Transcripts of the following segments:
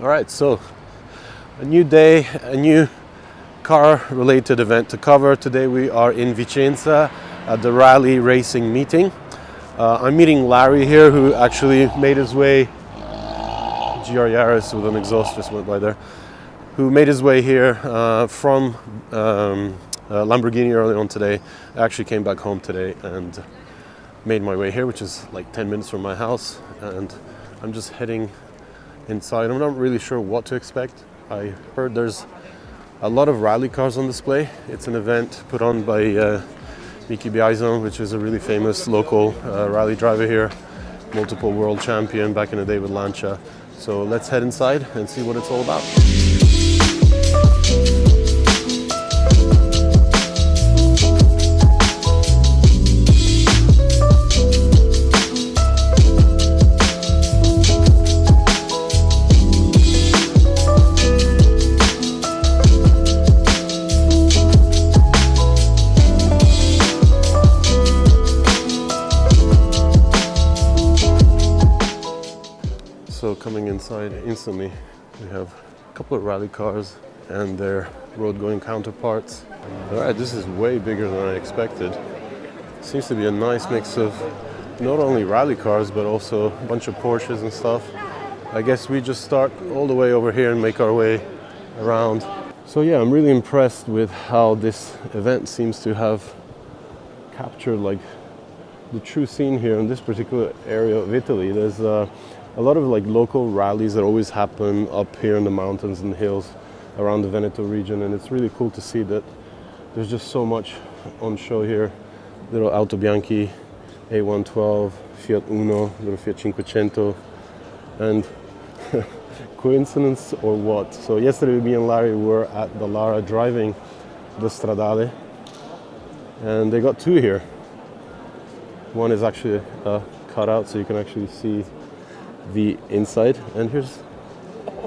All right, so a new day, a new car-related event to cover. Today we are in Vicenza at the rally racing meeting. I'm meeting Larry here, who actually made his way, GR Yaris with an exhaust just went by there, who made his way here from Lamborghini early on today. I actually came back home today and made my way here, which is like 10 minutes from my house, and I'm just heading inside. I'm not really sure what to expect. I heard there's a lot of rally cars on display. It's an event put on by Miki Biaison, which is a really famous local rally driver here, multiple world champion back in the day with Lancia. So let's head inside and see what it's all about. So coming inside instantly, we have a couple of rally cars and their road-going counterparts. All right, this is way bigger than I expected. Seems to be a nice mix of not only rally cars, but also a bunch of Porsches and stuff. I guess we just start all the way over here and make our way around. So yeah, I'm really impressed with how this event seems to have captured like the true scene here in this particular area of Italy. There's a lot of like local rallies that always happen up here in the mountains and hills around the Veneto region, and it's really cool to see that there's just so much on show here. Little Auto Bianchi, A112, Fiat Uno, little Fiat 500, and coincidence or what? So yesterday me and Larry were at the Lara driving the Stradale, and they got two here. One is actually cut out so you can actually see the inside, and here's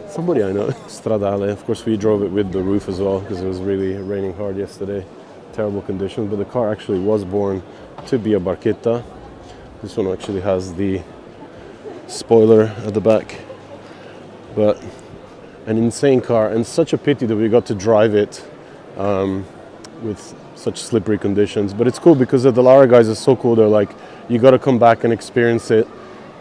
somebody I know, Stradale. Of course we drove it with the roof as well because it was really raining hard yesterday, terrible conditions, but the car actually was born to be a barchetta. This one actually has the spoiler at the back, but an insane car, and such a pity that we got to drive it with such slippery conditions. But it's cool because the Lara guys are so cool. They're like, you got to come back and experience it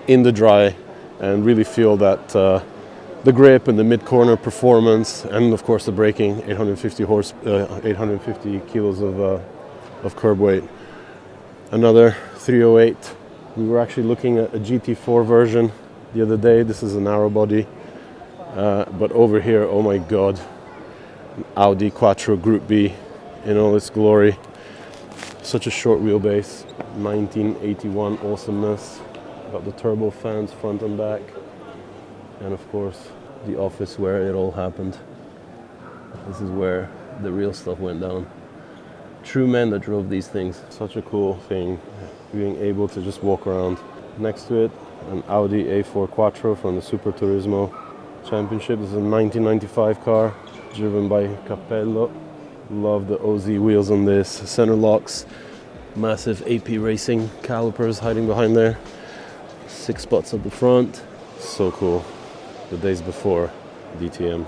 in the dry and really feel that the grip and the mid-corner performance, and of course the braking, 850 kilos of curb weight. Another 308. We were actually looking at a GT4 version the other day. This is a narrow body, but over here, oh my god, Audi Quattro Group B in all its glory. Such a short wheelbase, 1981 awesomeness. Got the turbo fans front and back, and of course the office where it all happened. This is where the real stuff went down. True men that drove these things. Such a cool thing, being able to just walk around. Next to it, an Audi A4 Quattro from the Super Turismo Championship. This is a 1995 car, driven by Capello. Love the OZ wheels on this, center locks, massive AP Racing calipers hiding behind there. 6 spots at the front. So cool. The days before DTM.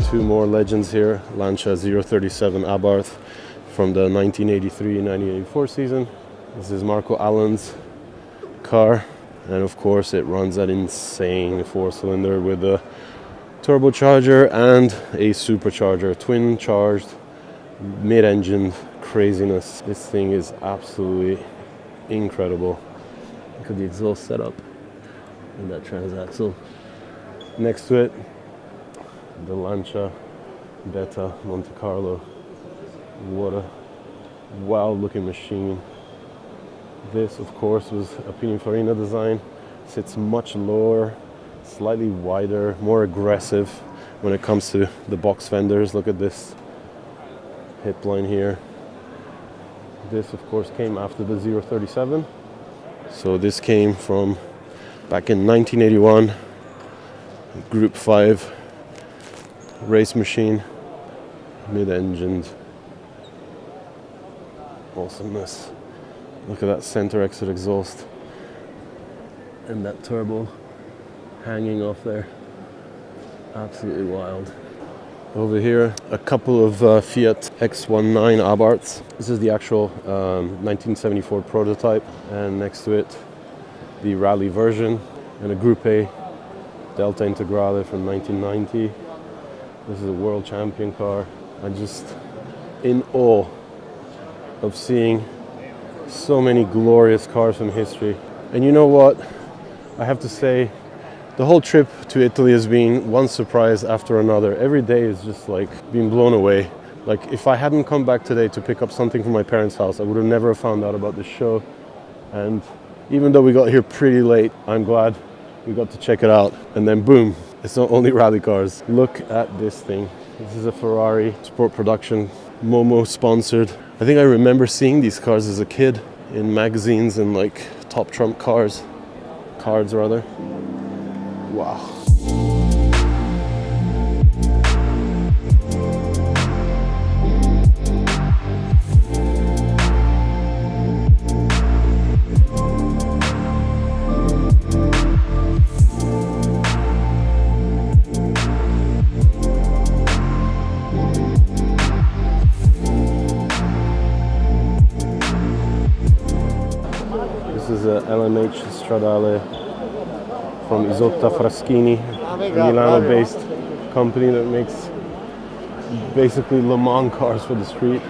Two more legends here. Lancia 037 Abarth from the 1983-1984 season. This is Marco Allen's car, and of course it runs that insane 4-cylinder with a turbocharger and a supercharger, twin charged, mid-engine craziness. This thing is absolutely incredible. Look at the exhaust setup and that transaxle. Next to it, the Lancia Beta Monte Carlo. What a wild looking machine. This of course was a Pininfarina design. Sits much lower, slightly wider, more aggressive when it comes to the box fenders. Look at this hip line here. This of course came after the 037. So this came from back in 1981, Group 5 race machine, mid-engined Awesomeness. Look at that center exit exhaust. And that turbo hanging off there. Absolutely wild. Over here, a couple of Fiat X19 Abarths. This is the actual 1974 prototype. And next to it, the rally version. And a Group A Delta Integrale from 1990. This is a world champion car. I'm just in awe of seeing so many glorious cars from history. And you know what? I have to say, the whole trip to Italy has been one surprise after another. Every day is just like being blown away. Like if I hadn't come back today to pick up something from my parents' house, I would have never found out about this show. And even though we got here pretty late, I'm glad we got to check it out. And then boom, it's not only rally cars. Look at this thing. This is a Ferrari Sport Production, Momo sponsored. I think I remember seeing these cars as a kid in magazines and like Top Trump cards rather. Wow. This is a LMH Stradale from Isotta Fraschini, a Milano-based company that makes basically Le Mans cars for the street.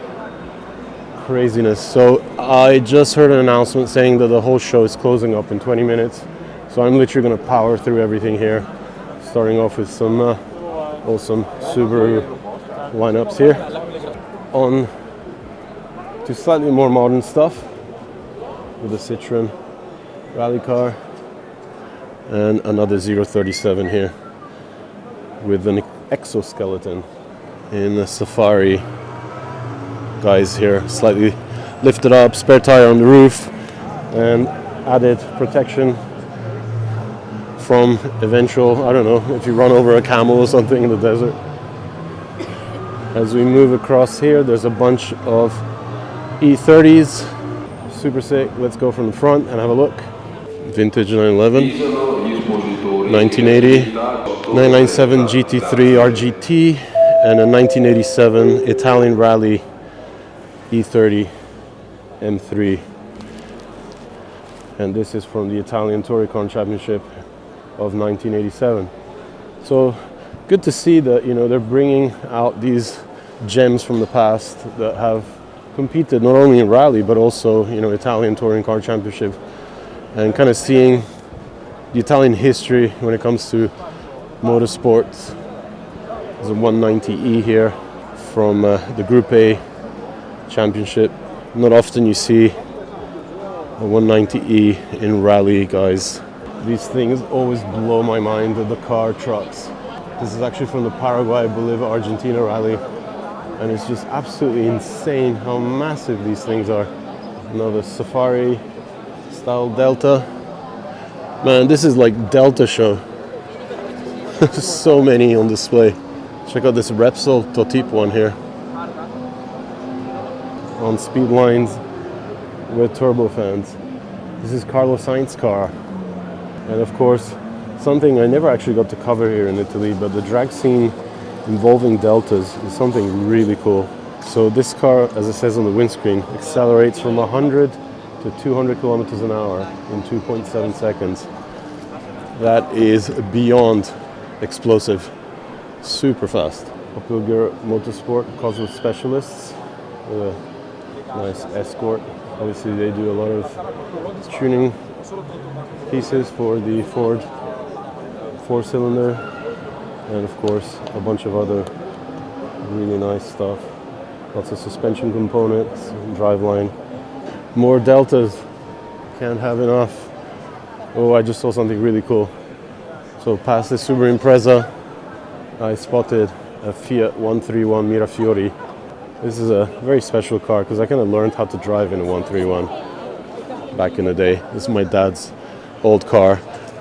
Craziness. So I just heard an announcement saying that the whole show is closing up in 20 minutes. So I'm literally going to power through everything here, starting off with some awesome Subaru lineups here. On to slightly more modern stuff with a Citroen rally car. And another 037 here with an exoskeleton in a Safari. Guys here, slightly lifted up, spare tire on the roof, and added protection from eventual, I don't know, if you run over a camel or something in the desert. As we move across here, there's a bunch of E30s. Super sick. Let's go from the front and have a look. Vintage 911. 1980, 997 GT3 RGT, and a 1987 Italian Rally E30 M3. And this is from the Italian Touring Championship of 1987. So good to see that, you know, they're bringing out these gems from the past that have competed not only in rally but also, you know, Italian Touring Car Championship, and kind of seeing the Italian history when it comes to motorsports. There's a 190E here from the Group A Championship. Not often you see a 190E in rally, guys. These things always blow my mind, the car trucks. This is actually from the Paraguay, Bolivia, Argentina rally, and it's just absolutely insane how massive these things are. Another Safari style Delta. Man, this is like Delta show. There's so many on display. Check out this Repsol Totip one here. On speed lines with turbofans. This is Carlos Sainz's car. And of course, something I never actually got to cover here in Italy, but the drag scene involving Deltas is something really cool. So this car, as it says on the windscreen, accelerates from 100 to 200 kilometers an hour in 2.7 seconds. That is beyond explosive. Super fast. Opel Gear Motorsport Cosworth Specialists with a nice Escort. Obviously they do a lot of tuning pieces for the Ford four-cylinder, and of course a bunch of other really nice stuff. Lots of suspension components, driveline. More Deltas, can't have enough. Oh, I just saw something really cool. So past the Subaru Impreza, I spotted a Fiat 131 Mirafiori. This is a very special car because I kind of learned how to drive in a 131 back in the day. This is my dad's old car.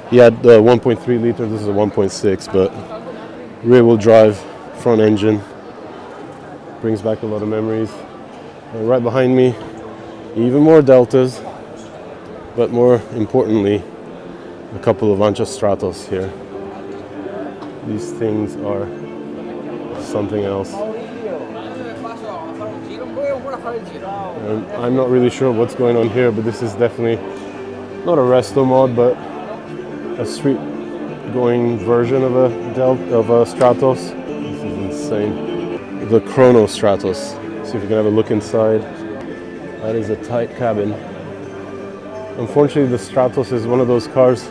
He had the 1.3 liter, this is a 1.6, but rear wheel drive, front engine. Brings back a lot of memories. And right behind me, Even more Deltas, but more importantly, a couple of Lancia Stratos here. These things are something else. And I'm not really sure what's going on here, but this is definitely not a resto mod, but a street-going version of a Stratos. This is insane. The Chrono Stratos. See if we can have a look inside. That is a tight cabin. Unfortunately, the Stratos is one of those cars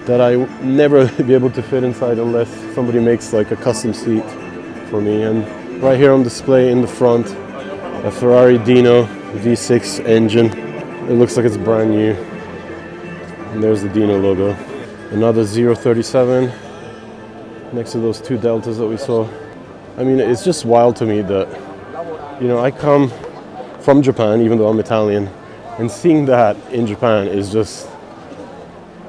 that I never be able to fit inside unless somebody makes like a custom seat for me. And right here on display in the front, a Ferrari Dino V6 engine. It looks like it's brand new. And there's the Dino logo. Another 037 next to those two Deltas that we saw. I mean, it's just wild to me that, you know, I come from Japan, even though I'm Italian, and seeing that in Japan is just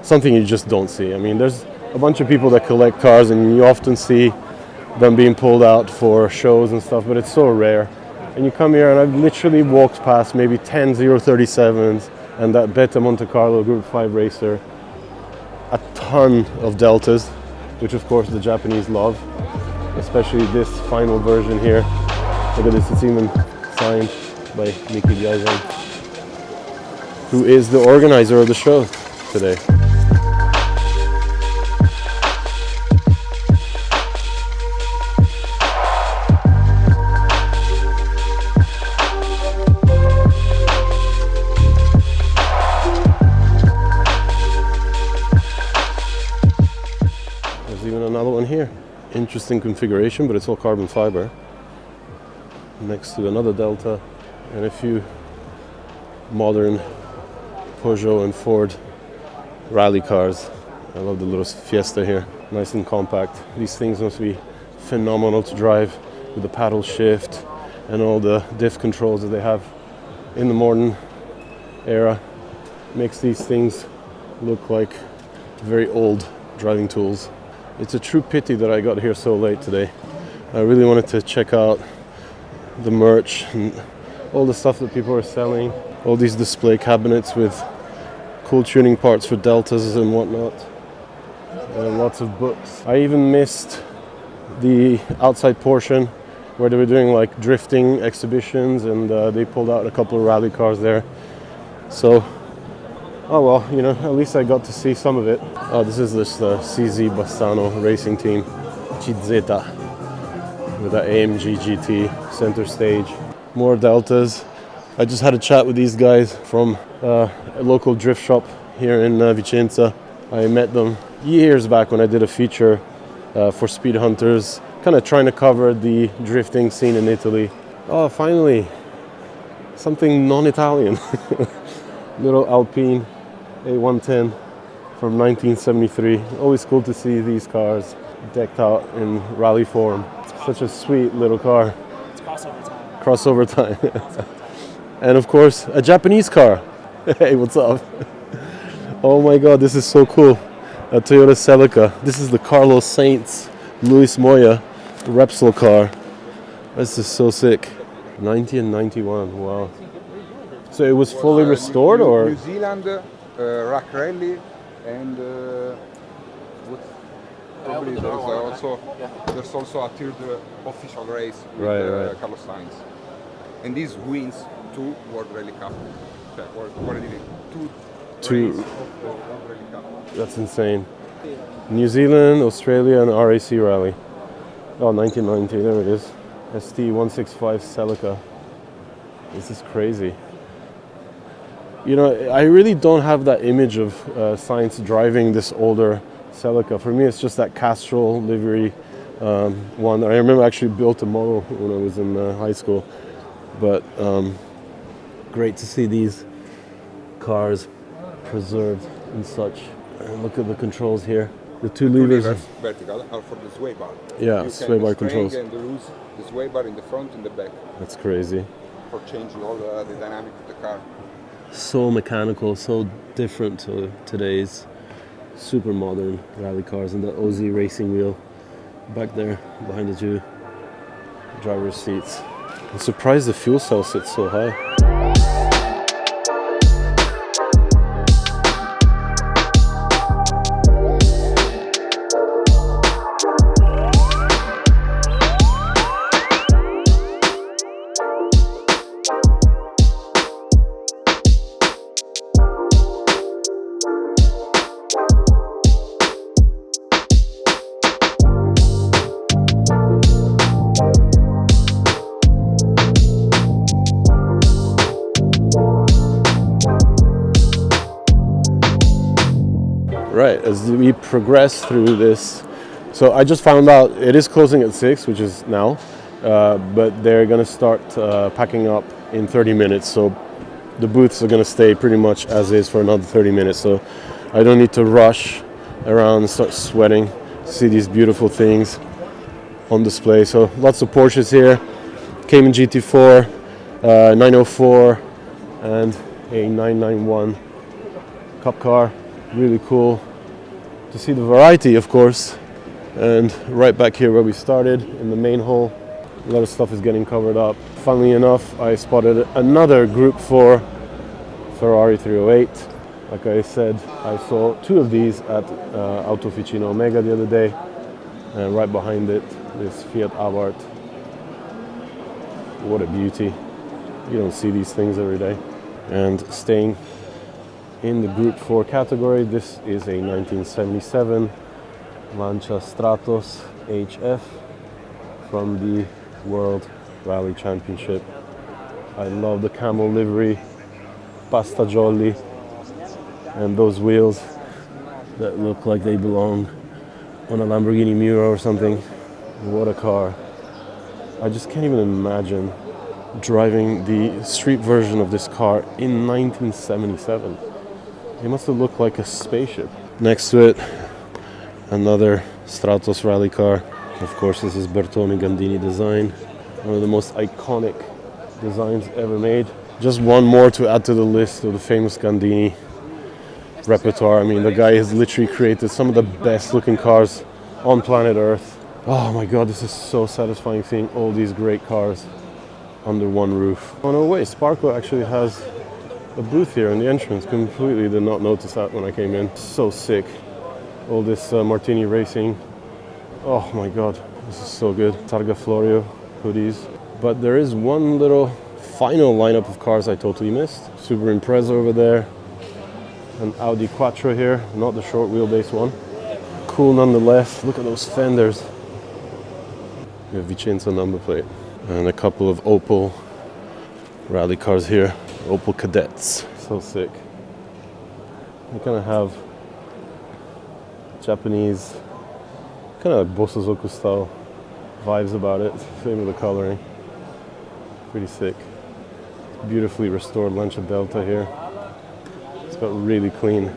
something you just don't see. I mean, there's a bunch of people that collect cars and you often see them being pulled out for shows and stuff, but it's so rare. And you come here and I've literally walked past maybe 10 037s and that Beta Monte Carlo Group 5 racer, a ton of Deltas, which of course the Japanese love, especially this final version here. Look at this, it's even signed by Miki Biazan, who is the organizer of the show today. There's even another one here. Interesting configuration, but it's all carbon fiber. Next to another Delta and a few modern Peugeot and Ford rally cars. I love the little Fiesta here, nice and compact. These things must be phenomenal to drive with the paddle shift and all the diff controls that they have in the modern era. Makes these things look like very old driving tools. It's a true pity that I got here so late today. I really wanted to check out the merch and all the stuff that people are selling. All these display cabinets with cool tuning parts for Deltas and whatnot. And lots of books. I even missed the outside portion where they were doing like drifting exhibitions, and they pulled out a couple of rally cars there. So, oh well, you know, at least I got to see some of it. Oh, this is this CZ Bassano racing team, Cizeta, with the AMG GT center stage. More Deltas. I just had a chat with these guys from a local drift shop here in Vicenza. I met them years back when I did a feature for Speed Hunters, kind of trying to cover the drifting scene in Italy. Oh, finally, something non-Italian. Little Alpine A110 from 1973. Always cool to see these cars decked out in rally form. Such a sweet little car. It's crossover time. Crossover time. And of course, a Japanese car. Hey, what's up? Oh my god, this is so cool. A Toyota Celica. This is the Carlos Sainz Luis Moya Repsol car. This is so sick. 90 and 91, wow. So it was fully restored, or? New Zealand, Rack Rally, and probably there's also a third official race with Carlos Sainz. And these wins 2 World Rally Cup. Two races of the World Rally Cup. That's insane. New Zealand, Australia, and RAC Rally. Oh, 1990, there it is. ST165 Celica. This is crazy. You know, I really don't have that image of Sainz driving this older Celica. For me, it's just that Castrol livery one. I remember I actually built a model when I was in high school. But great to see these cars preserved and such. And look at the controls here. The 2 levers. Vertical are for the sway bar. Yeah, sway bar controls. And lose the sway bar in the front and the back. That's crazy. For changing all the dynamic of the car. So mechanical, so different to today's super modern rally cars. And the OZ racing wheel back there behind the 2 driver's seats. I'm surprised the fuel cell sits so high. bit as we progress through this. So I just found out it is closing at 6, which is now, but they're going to start packing up in 30 minutes. So the booths are going to stay pretty much as is for another 30 minutes. So I don't need to rush around and start sweating to see these beautiful things on display. So lots of Porsches here, Cayman GT4, 904, and a 991 Cup car. Really cool to see the variety, of course. And right back here where we started in the main hall, a lot of stuff is getting covered up. Funnily enough, I spotted another Group 4 Ferrari 308. Like I said, I saw 2 of these at Autoficina Omega the other day, and right behind it, this Fiat Abarth. What a beauty. You don't see these things every day. And staying in the Group 4 category, this is a 1977 Lancia Stratos HF from the World Rally Championship. I love the camel livery, pasta jolly, and those wheels that look like they belong on a Lamborghini Miura or something. What a car. I just can't even imagine driving the street version of this car in 1977. It must have looked like a spaceship. Next to it, another Stratos rally car. Of course, this is Bertone Gandini design. One of the most iconic designs ever made. Just one more to add to the list of the famous Gandini repertoire. I mean, the guy has literally created some of the best looking cars on planet Earth. Oh my God, this is so satisfying seeing all these great cars under one roof. Oh no way, Sparco actually has a booth here in the entrance. Completely did not notice that when I came in. So sick. All this Martini Racing. Oh my God, this is so good. Targa Florio hoodies. But there is one little final lineup of cars I totally missed. Subaru Impreza over there. An Audi Quattro here, not the short wheelbase one. Cool nonetheless. Look at those fenders. We have Vicenza number plate. And a couple of Opel rally cars here. Opel Cadets. So sick. You kind of have Japanese, kind of like Bosozoku style vibes about it. Same with the coloring. Pretty sick. Beautifully restored Lancia Delta here. It's got really clean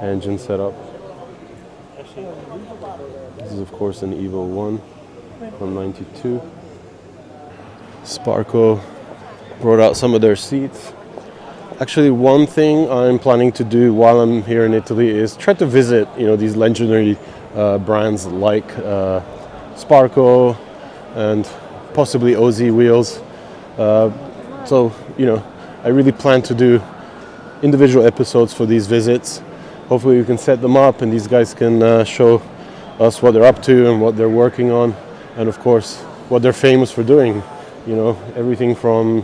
engine setup. This is of course an Evo 1 from 92. Sparco brought out some of their seats. Actually, one thing I'm planning to do while I'm here in Italy is try to visit, these legendary brands like Sparco and possibly OZ wheels. I really plan to do individual episodes for these visits. Hopefully we can set them up and these guys can show us what they're up to and what they're working on, and of course what they're famous for doing. Everything from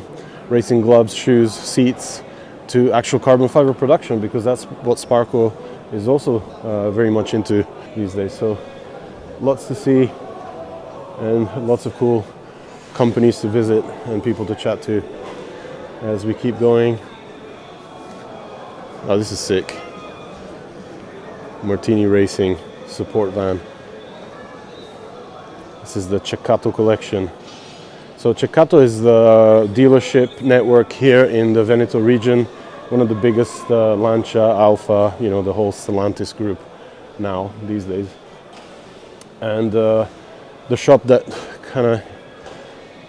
racing gloves, shoes, seats, to actual carbon fiber production, because that's what Sparco is also very much into these days. So lots to see and lots of cool companies to visit and people to chat to as we keep going. Oh, this is sick. Martini Racing support van. This is the Ceccato collection. So Ceccato is the dealership network here in the Veneto region, one of the biggest Lancia, Alfa, the whole Stellantis group now these days. And the shop that kind of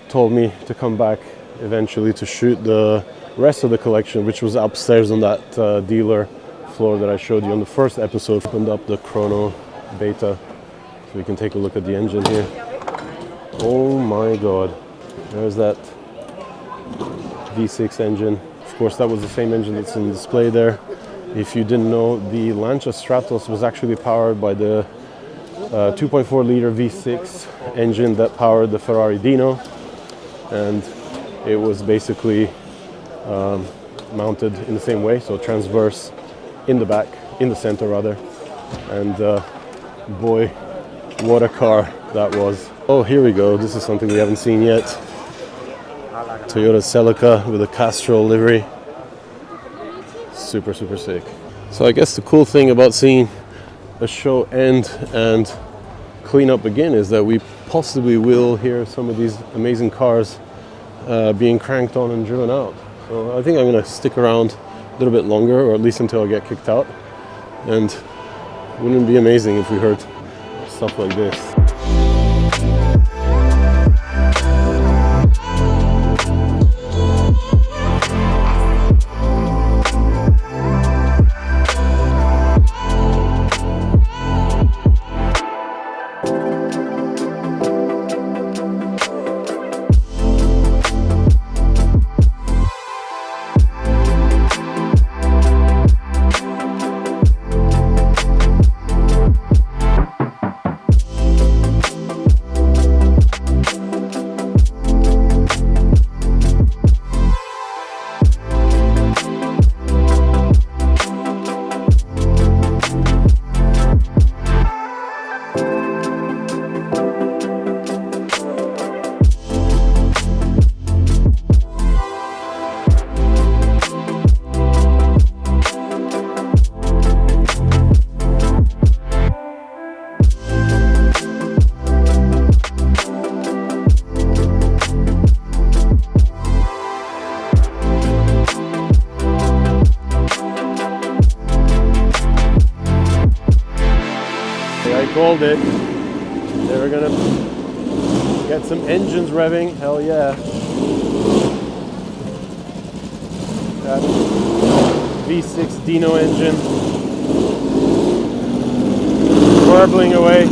told me to come back eventually to shoot the rest of the collection, which was upstairs on that dealer floor that I showed you on the first episode. Opened up the Chrono Beta so we can take a look at the engine here. Oh my God. There's that V6 engine. Of course, that was the same engine that's in display there. If you didn't know, the Lancia Stratos was actually powered by the 2.4 liter V6 engine that powered the Ferrari Dino, and it was basically mounted in the same way, so transverse in the back, in the center rather. And boy, what a car that was. Oh, here we go. This is something we haven't seen yet. Toyota Celica with a Castrol livery. Super, super sick. So I guess the cool thing about seeing a show end and clean up again is that we possibly will hear some of these amazing cars being cranked on and driven out. So I think I'm going to stick around a little bit longer, or at least until I get kicked out. And wouldn't it be amazing if we heard stuff like this? Called it. They were gonna get some engines revving. Hell yeah. That V6 Dino engine warbling away.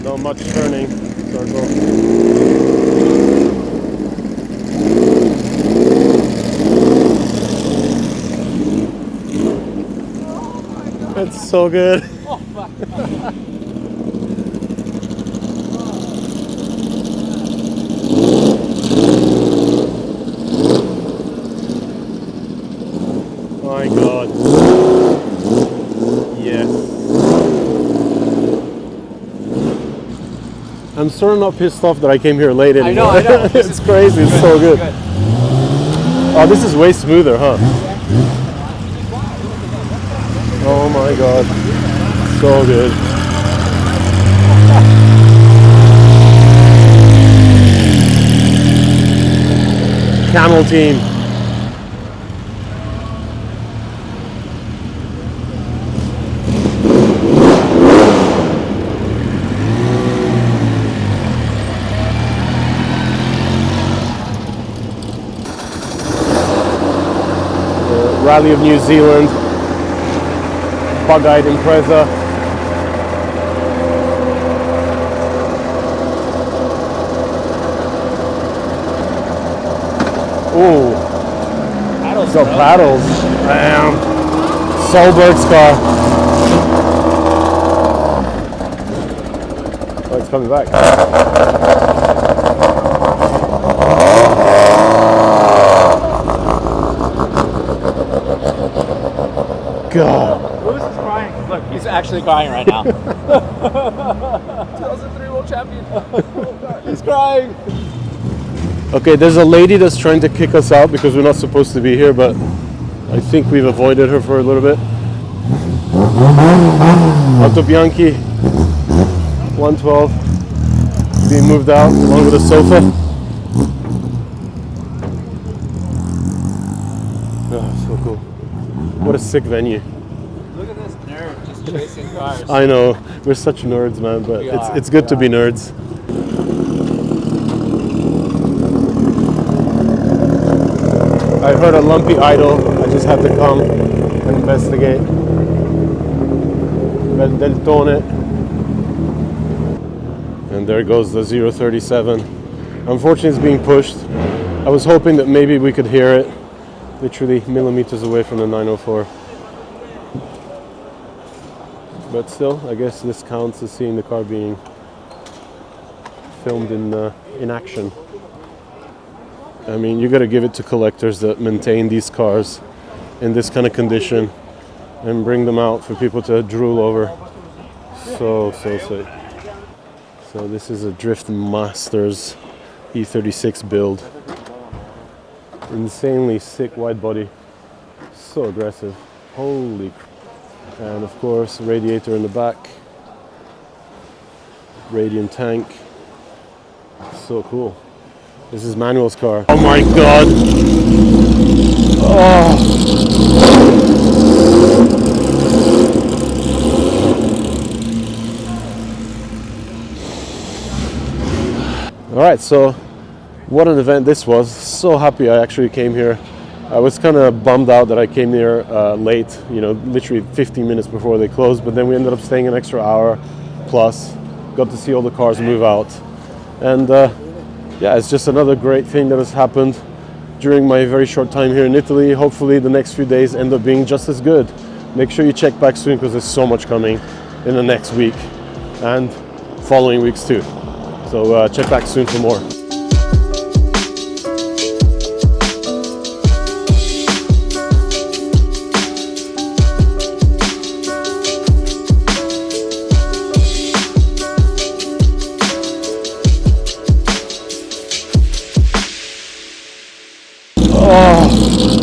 Not much turning, circle. It's so good. My God. Yes. I'm sort of not pissed off that I came here late anymore. I know. It's crazy, it's so good. Oh, this is way smoother, huh? Oh my God. So good. Camel team. Rally of New Zealand, bug-eyed Impreza. Ooh, Paddles, so bro. paddles. Damn. Solberg's car. Oh, it's coming back. God. Lewis is crying. Look, he's actually crying right now. 2003 world champion. He's crying. Okay, there's a lady that's trying to kick us out because we're not supposed to be here, but I think we've avoided her for a little bit. Auto Bianchi 112 being moved out along with a sofa. Oh, so cool. What a sick venue. Look at this nerd just chasing cars. I know, we're such nerds, man, but it's good to be nerds. I heard a lumpy idle. I just had to come and investigate. Del Tone. And there goes the 037. Unfortunately, it's being pushed. I was hoping that maybe we could hear it. Literally millimeters away from the 904. But still, I guess this counts as seeing the car being filmed in action. I mean, you got to give it to collectors that maintain these cars in this kind of condition and bring them out for people to drool over. So sick. So this is a Drift Masters E36 build. Insanely sick wide body. So aggressive. Holy crap. And of course, radiator in the back. Radiant tank. So cool. This is Manuel's car. Oh my god! Oh! Alright, so what an event this was. So happy I actually came here. I was kind of bummed out that I came here late, you know, literally 15 minutes before they closed, but then we ended up staying an extra hour plus. Got to see all the cars move out. And yeah, it's just another great thing that has happened during my very short time here in Italy. Hopefully the next few days end up being just as good. Make sure you check back soon because there's so much coming in the next week and following weeks too. So check back soon for more.